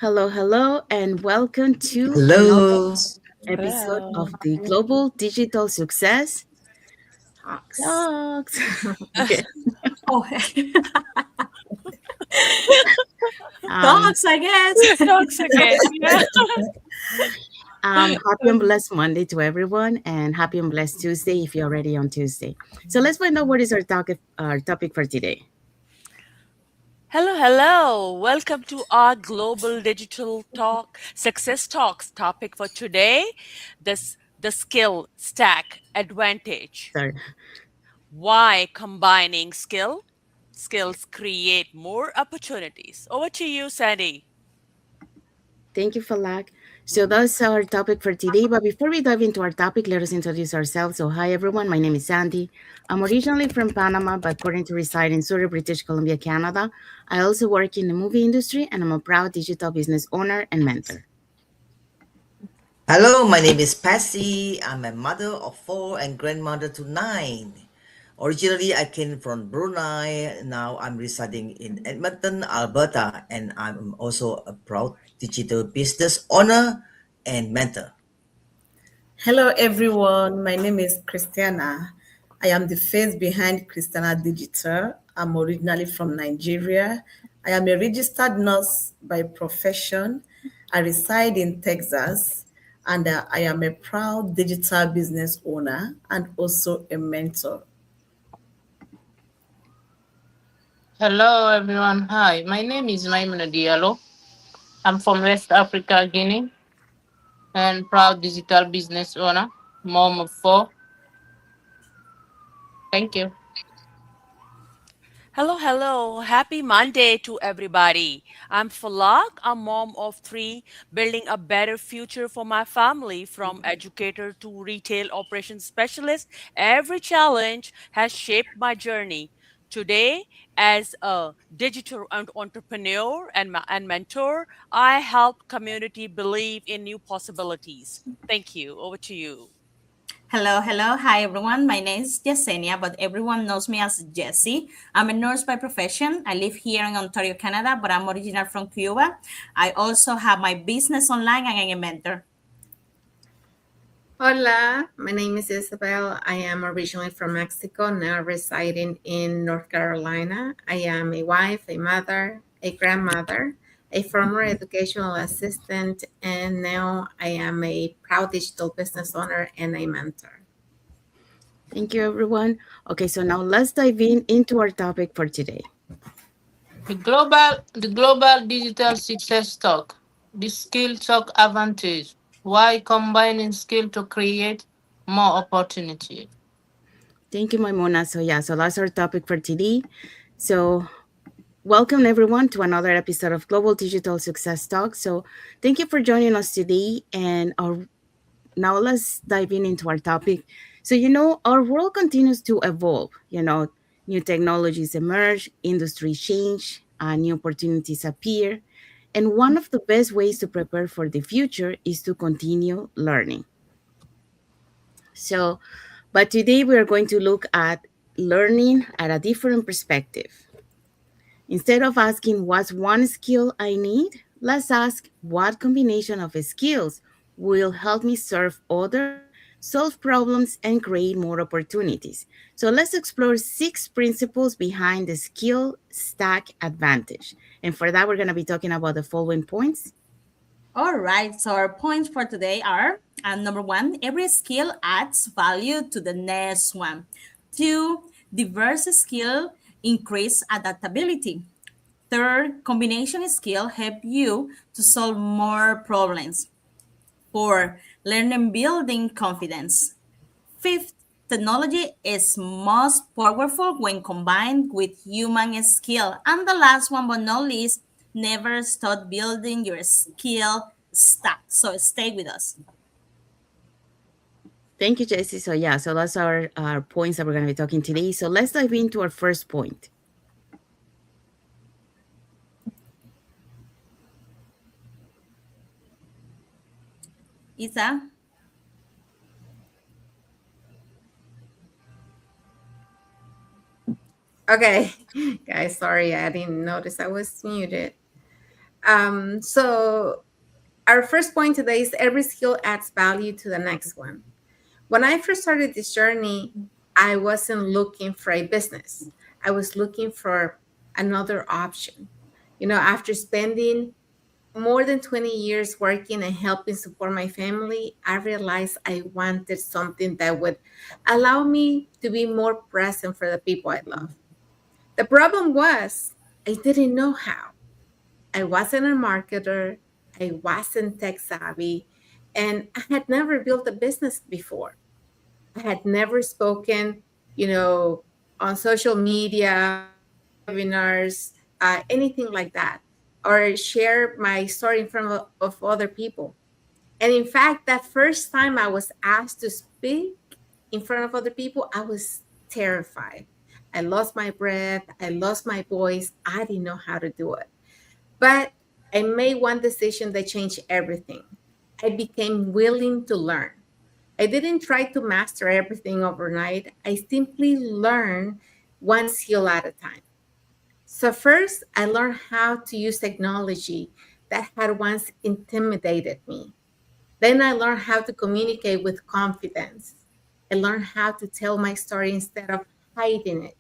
Hello, hello, and welcome to another Hello. episode Hello. of the Global Digital Success Talks. Talks. Okay. Oh, Um, dogs, I guess. Talks again. Yeah. happy and blessed Monday to everyone, and happy and blessed Tuesday if you're already on Tuesday. So let's find out what is our topic for today. Hello, hello. Welcome to our Global Digital Talk Success Talks topic for today. The skill stack advantage. Sorry. Why combining skills create more opportunities. Over to you, Sandy. Thank you, Falak. So that's our topic for today. But before we dive into our topic, let us introduce ourselves. So, hi everyone. My name is Sandy. I'm originally from Panama, but currently reside in Surrey, British Columbia, Canada. I also work in the movie industry, and I'm a proud digital business owner and mentor. Hello, my name is Patsy. I'm a mother of four and grandmother to nine. Originally, I came from Brunei. Now I'm residing in Edmonton, Alberta, and I'm also a proud digital business owner and mentor. Hello, everyone. My name is Christiana. I am the face behind Christiana Digital. I'm originally from Nigeria. I am a registered nurse by profession. I reside in Texas, and I am a proud digital business owner and also a mentor. Hello, everyone. Hi, my name is Maimuna Diallo. I'm from West Africa, Guinea, and proud digital business owner, mom of four. Thank you. Hello, hello. Happy Monday to everybody. I'm Falak, a mom of three, building a better future for my family from educator to retail operations specialist. Every challenge has shaped my journey. Today, as a digital entrepreneur and mentor, I help community believe in new possibilities. Thank you. Over to you. Hello, hello. Hi, everyone. My name is Yesenia, but everyone knows me as Jessie. I'm a nurse by profession. I live here in Ontario, Canada, but I'm original from Cuba. I also have my business online and I'm a mentor. Hola, my name is Isabel. I am originally from Mexico, now residing in North Carolina. I am a wife, a mother, a grandmother, a former educational assistant, and now I am a proud digital business owner and a mentor. Thank you, everyone. Okay, so now let's dive into our topic for today. The global digital success talk, the skill talk advantage. Why combining skill to create more opportunity? Thank you, Maimuna. So that's our topic for today. So welcome everyone to another episode of Global Digital Success Talk. So thank you for joining us today. And now let's dive into our topic. So our world continues to evolve. New technologies emerge, industries change, new opportunities appear. And one of the best ways to prepare for the future is to continue learning. So, but today we are going to look at learning at a different perspective. Instead of asking what's one skill I need, let's ask what combination of skills will help me serve others, solve problems, and create more opportunities. So let's explore 6 principles behind the skill stack advantage. And for that, we're going to be talking about the following points. All right. So our points for today are number one, every skill adds value to the next one. Two, diverse skill increase adaptability. Third, combination skill help you to solve more problems. Four, learning building confidence. Fifth, technology is most powerful when combined with human skill. And the last one but not least, never stop building your skill stack. So stay with us. Thank you, Jesse. So that's our points that we're going to be talking today. So let's dive into our first point. Isa? Okay, guys, sorry, I didn't notice I was muted. So our first point today is every skill adds value to the next one. When I first started this journey, I wasn't looking for a business. I was looking for another option. After spending more than 20 years working and helping support my family, I realized I wanted something that would allow me to be more present for the people I love. The problem was I didn't know how. I wasn't a marketer, I wasn't tech savvy, and I had never built a business before. I had never spoken, you know, on social media, webinars, anything like that, or share my story in front of other people. And in fact, that first time I was asked to speak in front of other people, I was terrified. I lost my breath, I lost my voice. I didn't know how to do it. But I made one decision that changed everything. I became willing to learn. I didn't try to master everything overnight. I simply learned one skill at a time. So, first, I learned how to use technology that had once intimidated me. Then, I learned how to communicate with confidence. I learned how to tell my story instead of hiding it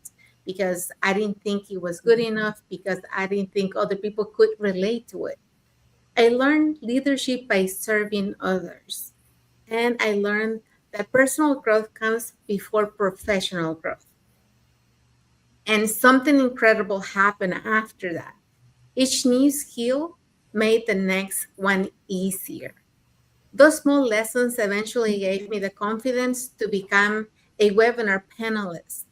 because I didn't think it was good enough, because I didn't think other people could relate to it. I learned leadership by serving others. And I learned that personal growth comes before professional growth. And something incredible happened after that. Each new skill made the next one easier. Those small lessons eventually gave me the confidence to become a webinar panelist,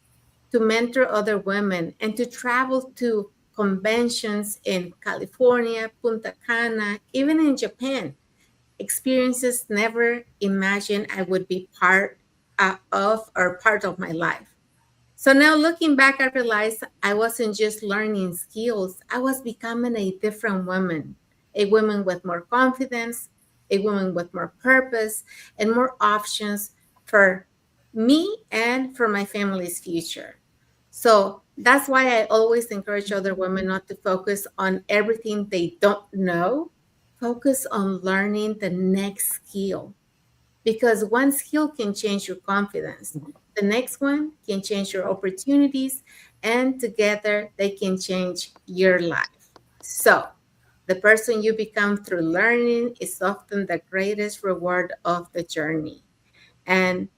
to mentor other women, and to travel to conventions in California, Punta Cana, even in Japan, experiences never imagined I would be part of my life. So now looking back, I realized I wasn't just learning skills, I was becoming a different woman, a woman with more confidence, a woman with more purpose, and more options for me and for my family's future. So that's why I always encourage other women not to focus on everything they don't know. Focus on learning the next skill, because one skill can change your confidence. The next one can change your opportunities, and together they can change your life. So, the person you become through learning is often the greatest reward of the journey. And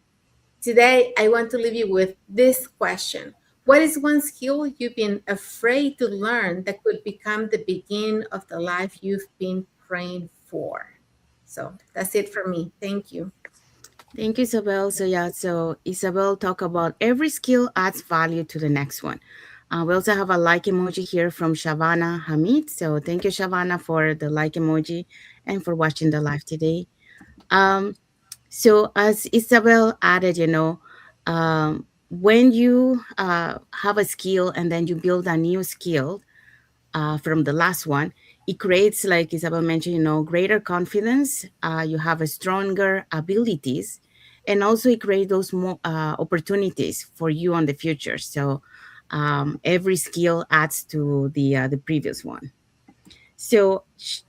today, I want to leave you with this question. What is one skill you've been afraid to learn that could become the beginning of the life you've been praying for? So that's it for me. Thank you. Thank you, Isabel. So Isabel talk about every skill adds value to the next one. We also have a like emoji here from Shavana Hamid. So thank you, Shavana, for the like emoji and for watching the live today. Um, so as Isabel added, when you have a skill and then you build a new skill, from the last one, it creates, like Isabel mentioned, greater confidence. You have a stronger abilities, and also it creates those more opportunities for you on the future. So every skill adds to the previous one. So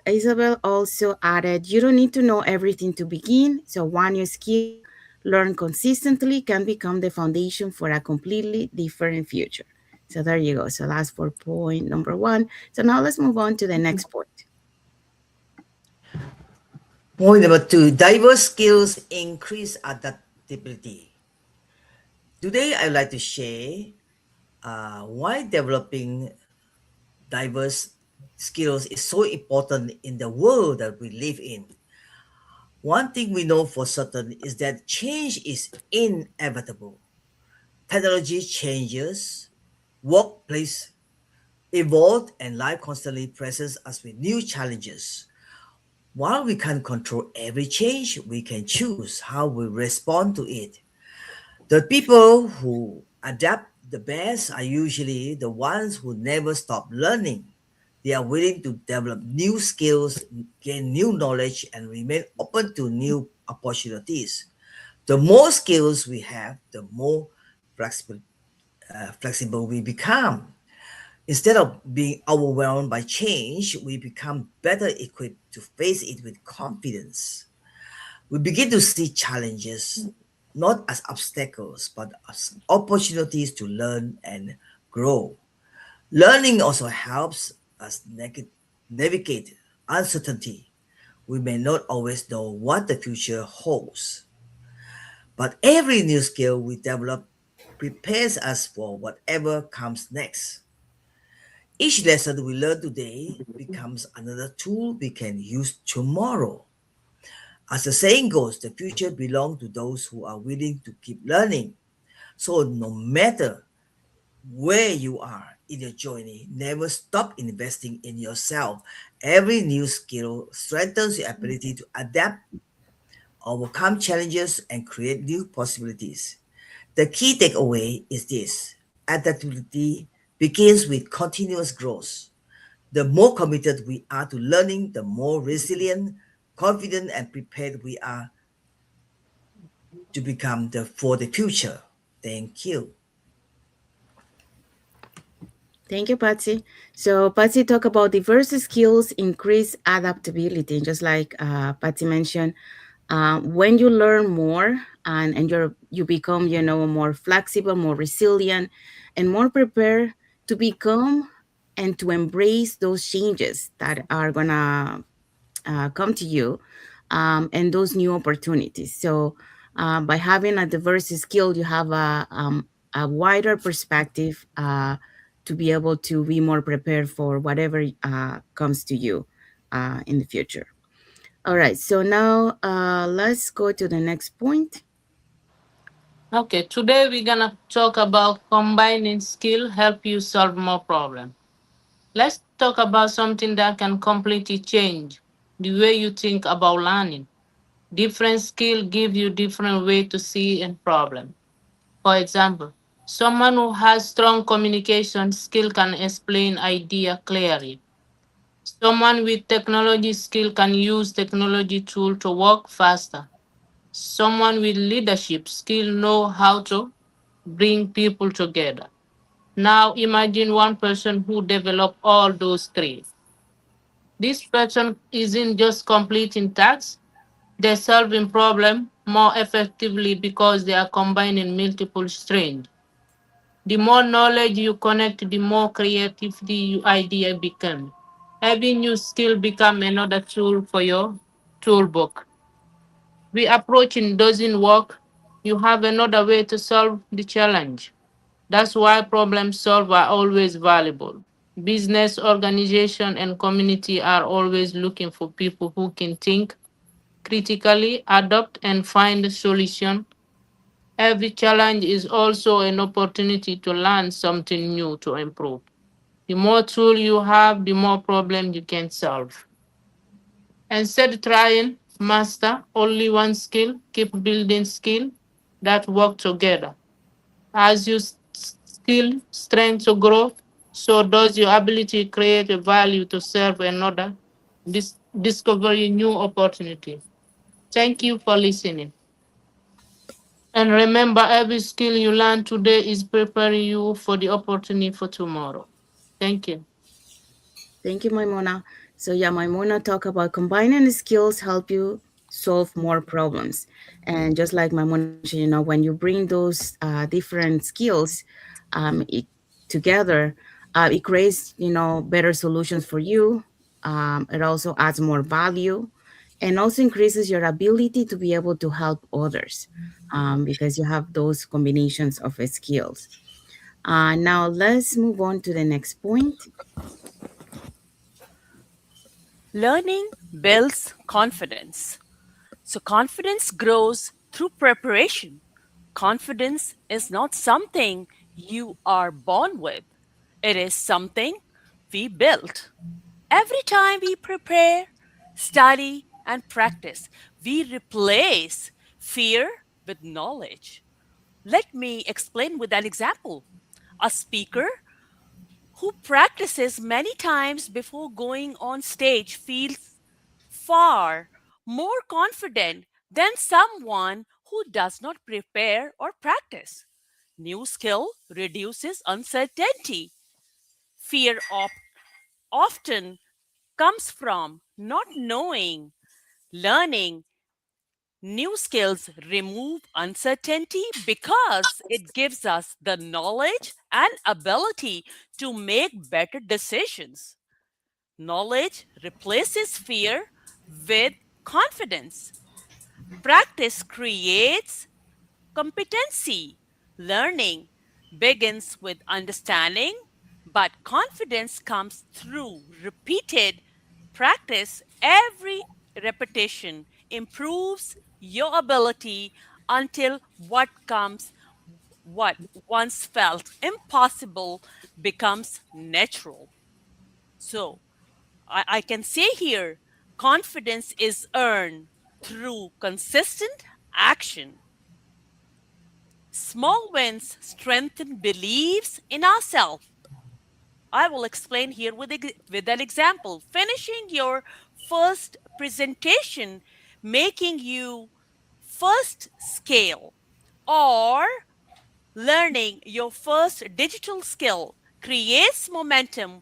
Isabel also added, you don't need to know everything to begin. So one new skill learned consistently can become the foundation for a completely different future. So there you go. So that's for point number one. So now let's move on to the next point. Point number two, diverse skills increase adaptability. Today, I'd like to share why developing diverse skills is so important in the world that we live in. One thing we know for certain is that change is inevitable. Technology changes, workplace evolve, and life constantly presses us with new challenges. While we can't control every change, we can choose how we respond to it. The people who adapt the best are usually the ones who never stop learning. They are willing to develop new skills, gain new knowledge, and remain open to new opportunities. The more skills we have, the more flexible, flexible we become. Instead of being overwhelmed by change, we become better equipped to face it with confidence. We begin to see challenges not as obstacles, but as opportunities to learn and grow. Learning also helps us navigate uncertainty. We may not always know what the future holds, but every new skill we develop prepares us for whatever comes next. Each lesson we learn today becomes another tool we can use tomorrow. As the saying goes, the future belongs to those who are willing to keep learning. So, no matter where you are in your journey, never stop investing in yourself. Every new skill strengthens your ability to adapt, overcome challenges, and create new possibilities. The key takeaway is this: adaptability begins with continuous growth. The more committed we are to learning, the more resilient, confident, and prepared we are to become for the future. Thank you. Thank you, Patsy. So, Patsy talked about diverse skills increase adaptability. Just like Patsy mentioned, when you learn more and you become, more flexible, more resilient, and more prepared to become and to embrace those changes that are gonna come to you, and those new opportunities. So, by having a diverse skill, you have a wider perspective to be able to be more prepared for whatever comes to you in the future. All right, so now let's go to the next point. Okay, today we're gonna talk about combining skill help you solve more problems. Let's talk about something that can completely change the way you think about learning. Different skill give you different way to see a problem. For example, someone who has strong communication skill can explain idea clearly. Someone with technology skill can use technology tool to work faster. Someone with leadership skill know how to bring people together. Now imagine one person who develop all those three. This person isn't just completing tasks, they're solving problem more effectively because they are combining multiple strengths. The more knowledge you connect, the more creativity your idea become. Every new skill become another tool for your toolbox. We approaching doesn't work. You have another way to solve the challenge. That's why problem solve are always valuable. Business, organization, and community are always looking for people who can think critically, adapt, and find a solution. Every challenge is also an opportunity to learn something new to improve. The more tool you have, the more problem you can solve. Instead of trying master only one skill, keep building skill that work together. As your skill strength to grow, so does your ability to create a value to serve another, discovering new opportunity. Thank you for listening. And remember, every skill you learn today is preparing you for the opportunity for tomorrow. Thank you. Thank you, Maimona. So yeah, Maimona talk about combining skills help you solve more problems. And just like Maimona mentioned, when you bring those different skills together, it creates, better solutions for you. It also adds more value and also increases your ability to be able to help others, because you have those combinations of skills. Now let's move on to the next point. Learning builds confidence. So, confidence grows through preparation. Confidence is not something you are born with, it is something we build. Every time we prepare, study, and practice, we replace fear with knowledge. Let me explain with an example. A speaker who practices many times before going on stage feels far more confident than someone who does not prepare or practice. New skill reduces uncertainty. Fear often comes from not knowing. Learning new skills remove uncertainty because it gives us the knowledge and ability to make better decisions. Knowledge replaces fear with confidence. Practice creates competency. Learning begins with understanding, but confidence comes through repeated practice. Every repetition improves your ability until what once felt impossible becomes natural. So, I can say here confidence is earned through consistent action. Small wins strengthen beliefs in ourselves. I will explain here with an example. Finishing your first presentation, making you first scale, or learning your first digital skill creates momentum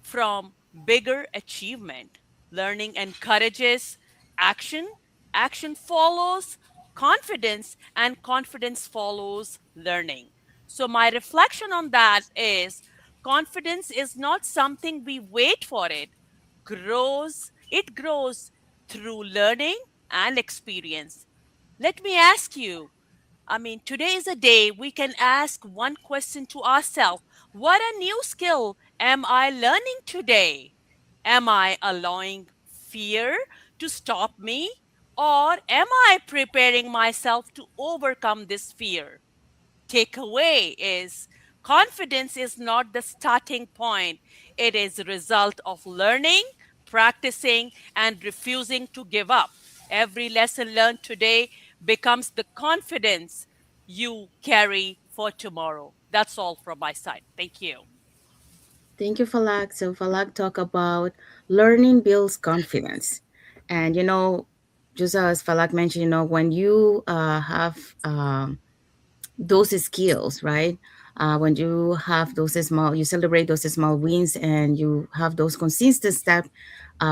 from bigger achievement. Learning encourages action, action follows confidence, and confidence follows learning. So, my reflection on that is confidence is not something we wait for it grows through learning and experience. Let me ask you, today is a day we can ask one question to ourselves. What a new skill am I learning today? Am I allowing fear to stop me? Or am I preparing myself to overcome this fear? Takeaway is confidence is not the starting point. It is a result of learning, practicing, and refusing to give up. Every lesson learned today becomes the confidence you carry for tomorrow. That's all from my side. Thank you. Thank you, Falak. So Falak talk about learning builds confidence. And just as Falak mentioned, when you have those skills, right? When you have you celebrate those small wins and you have those consistent steps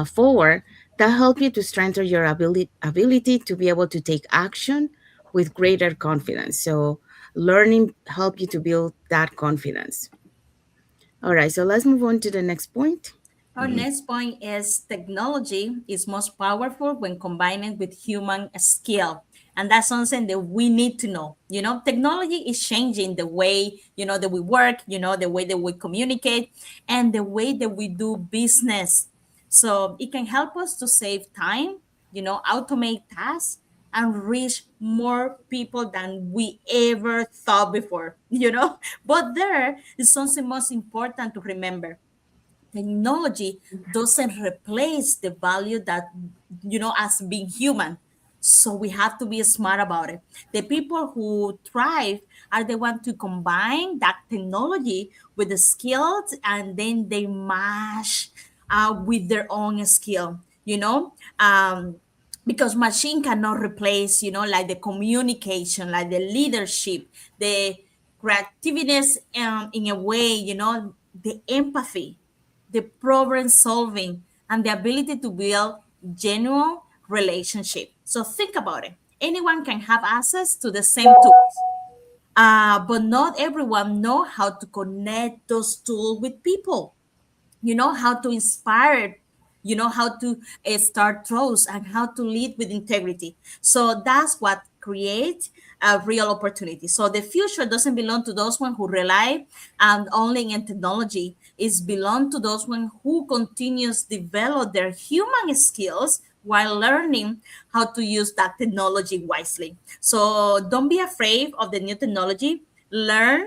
forward, that help you to strengthen your ability to be able to take action with greater confidence. So learning help you to build that confidence. All right, so let's move on to the next point. Our next point is technology is most powerful when combined with human skill. And that's something that we need to know. Technology is changing the way, that we work, the way that we communicate, and the way that we do business. So it can help us to save time, automate tasks, and reach more people than we ever thought before, But there is something most important to remember. Technology doesn't replace the value that, as being human. So we have to be smart about it. The people who thrive are the ones to combine that technology with the skills, and then they mash with their own skill, because machine cannot replace, like the communication, like the leadership, the creativeness, in a way, the empathy, the problem solving, and the ability to build genuine relationship. So think about it. Anyone can have access to the same tools, but not everyone know how to connect those tools with people. How to inspire, how to start trust, and how to lead with integrity. So that's what creates a real opportunity. So the future doesn't belong to those one who rely only in technology. It's belong to those one who continues develop their human skills while learning how to use that technology wisely. So don't be afraid of the new technology. Learn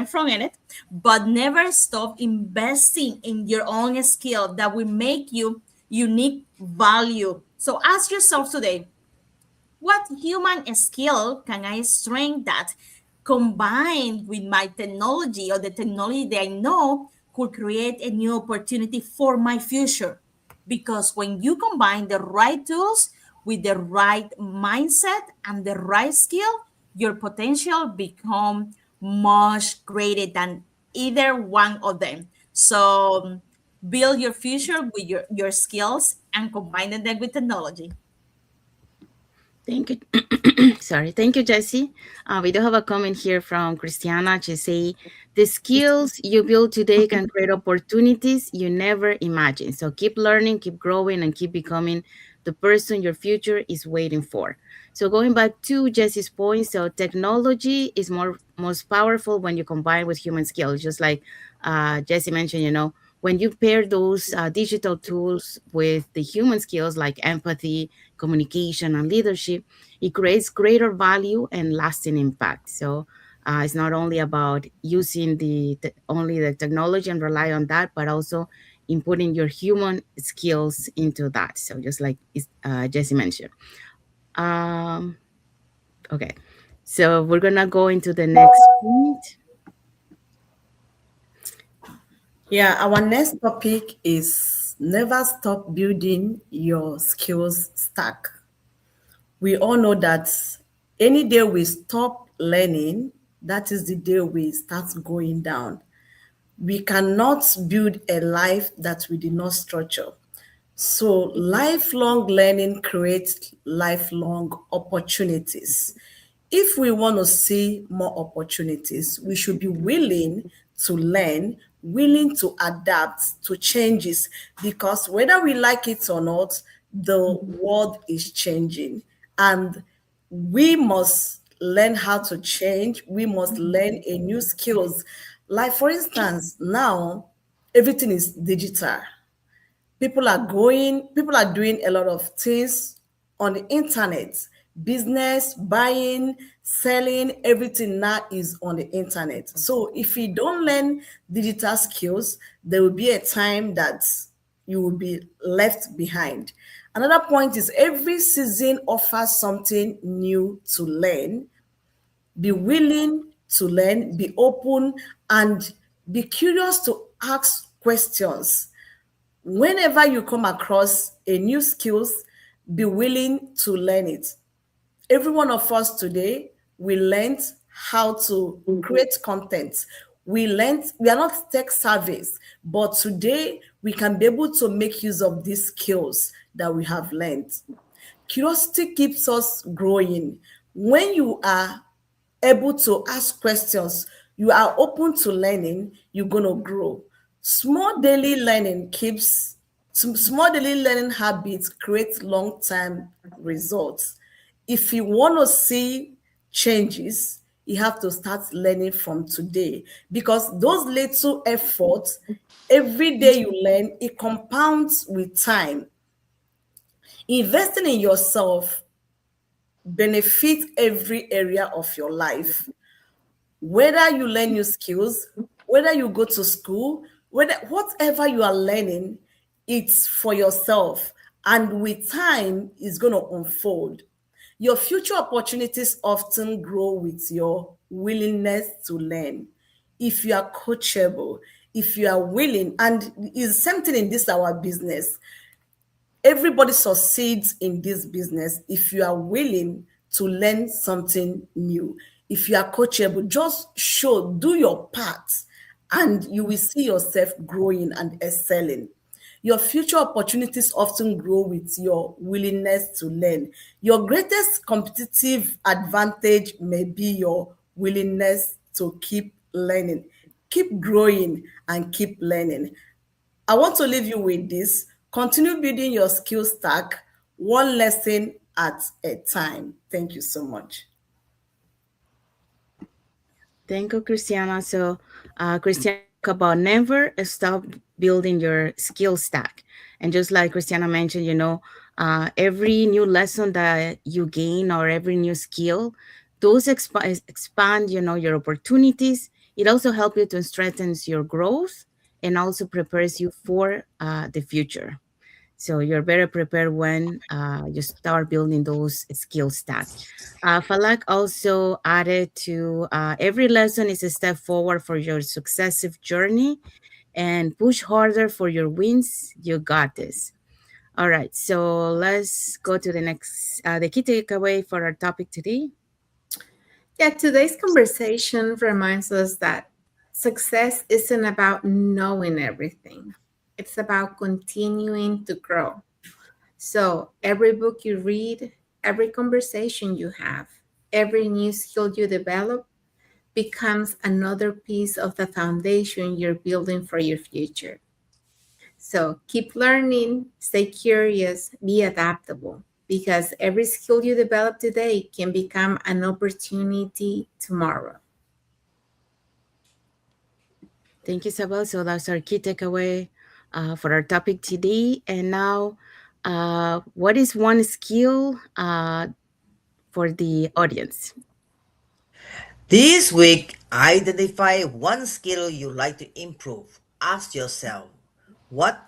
from it, but never stop investing in your own skill that will make you unique value. So ask yourself today, what human skill can I strengthen that combined with my technology, or the technology that I know could create a new opportunity for my future? Because when you combine the right tools with the right mindset and the right skill, your potential become much greater than either one of them. So build your future with your skills and combine them with technology. Thank you. Sorry. Thank you, Jesse. We do have a comment here from Christiana. She say, the skills you build today can create opportunities you never imagined. So keep learning, keep growing, and keep becoming the person your future is waiting for. So going back to Jesse's point, so technology is most powerful when you combine with human skills. Just like Jesse mentioned, when you pair those digital tools with the human skills like empathy, communication, and leadership, it creates greater value and lasting impact. So it's not only about using only the technology and rely on that, but also inputting your human skills into that. So just like Jesse mentioned. Um, okay, so we're gonna go into the next point. Yeah, our next topic is never stop building your skills stack. We all know that any day we stop learning, that is the day we start going down. We cannot build a life that we did not structure. So, lifelong learning creates lifelong opportunities. If we want to see more opportunities, we should be willing to learn, willing to adapt to changes, because whether we like it or not, the world is changing. And we must learn how to change. We must learn a new skills. Like for instance, now everything is digital. People are doing a lot of things on the internet. Business, buying, selling, everything now is on the internet. So if you don't learn digital skills, there will be a time that you will be left behind. Another point is every season offers something new to learn. Be willing to learn, be open, and be curious to ask questions. Whenever you come across a new skills, be willing to learn it. Every one of us today, we learned how to create content. We are not tech savvies, but today we can be able to make use of these skills that we have learned. Curiosity keeps us growing. When you are able to ask questions, you are open to learning, you're going to grow. Small daily learning keeps Small daily learning habits create long-term results. If you want to see changes, you have to start learning from today, because those little efforts, every day you learn, it compounds with time. Investing in yourself benefits every area of your life. Whether you learn new skills, whether you go to school, whether whatever you are learning, it's for yourself. And with time, it's going to unfold. Your future opportunities often grow with your willingness to learn. If you are coachable, if you are willing, and it's something in this our business, everybody succeeds in this business if you are willing to learn something new. If you are coachable, just do your part, and you will see yourself growing and excelling. Your future opportunities often grow with your willingness to learn. Your greatest competitive advantage may be your willingness to keep learning, keep growing, and keep learning. I want to leave you with this. Continue building your skill stack, one lesson at a time. Thank you so much. Thank you, Christiana. So, Christiana talk about never stop building your skill stack. And just like Christiana mentioned, every new lesson that you gain or every new skill, those expand, your opportunities. It also helps you to strengthen your growth and also prepares you for the future. So you're better prepared when you start building those skill stack. Falak also added to every lesson is a step forward for your successive journey, and push harder for your wins. You got this. All right, so let's go to the next, the key takeaway for our topic today. Yeah, today's conversation reminds us that Success isn't about knowing everything, it's about continuing to grow. So, every book you read, every conversation you have, every new skill you develop becomes another piece of the foundation you're building for your future. So, keep learning, stay curious, be adaptable, because every skill you develop today can become an opportunity tomorrow. Thank you, Isabel. So that's our key takeaway for our topic today. And now, what is one skill for the audience? This week, identify one skill you like to improve. Ask yourself, what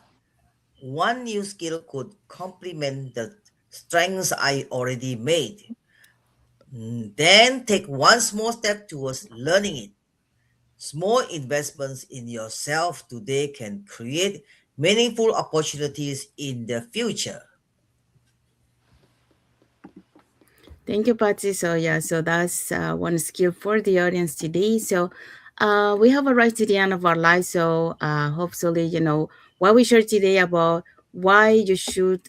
one new skill could complement the strengths I already made? Then take one small step towards learning it. Small investments in yourself today can create meaningful opportunities in the future. Thank you, Patsy. So yeah, so that's one skill for the audience today. So we have arrived to the end of our life. So hopefully, what we shared today about why you should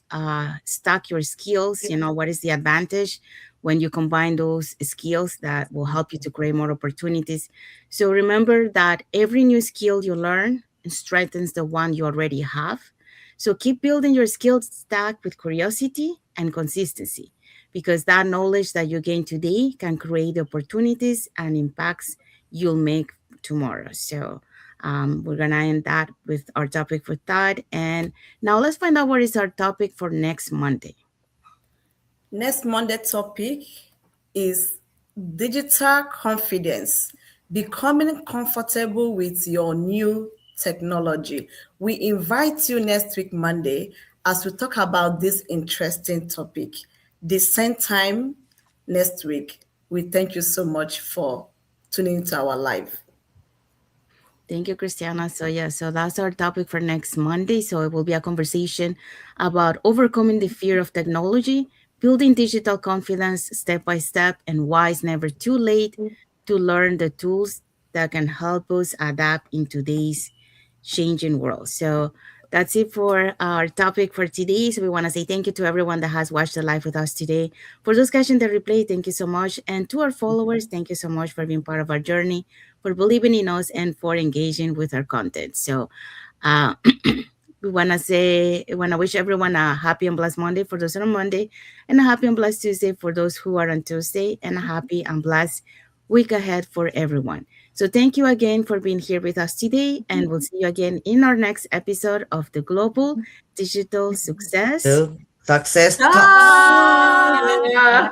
stack your skills. What is the advantage when you combine those skills that will help you to create more opportunities. So remember that every new skill you learn strengthens the one you already have. So keep building your skills stack with curiosity and consistency, because that knowledge that you gain today can create opportunities and impacts you'll make tomorrow. So we're gonna end that with our topic for that. And now let's find out what is our topic for next Monday. Next Monday topic is digital confidence, becoming comfortable with your new technology. We invite you next week, Monday, as we talk about this interesting topic. The same time next week. We thank you so much for tuning into our live. Thank you, Christiana. So, yeah, so that's our topic for next Monday. So, it will be a conversation about overcoming the fear of technology, building digital confidence step by step, and why it's never too late to learn the tools that can help us adapt in today's changing world. So, that's it for our topic for today. So, we want to say thank you to everyone that has watched the live with us today. For those catching the replay, thank you so much. And to our followers, thank you so much for being part of our journey, for believing in us, and for engaging with our content. So uh, we want to wish everyone a happy and blessed Monday for those on Monday, and a happy and blessed Tuesday for those who are on Tuesday, and a happy and blessed week ahead for everyone. So thank you again for being here with us today, and we'll see you again in our next episode of the Global Digital Success. The success talks. Ah, Yeah.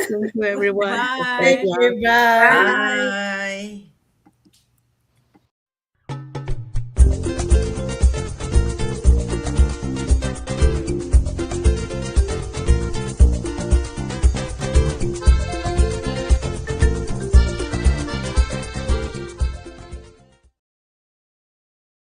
Thank you, everyone. Thank bye. you. Bye. Bye.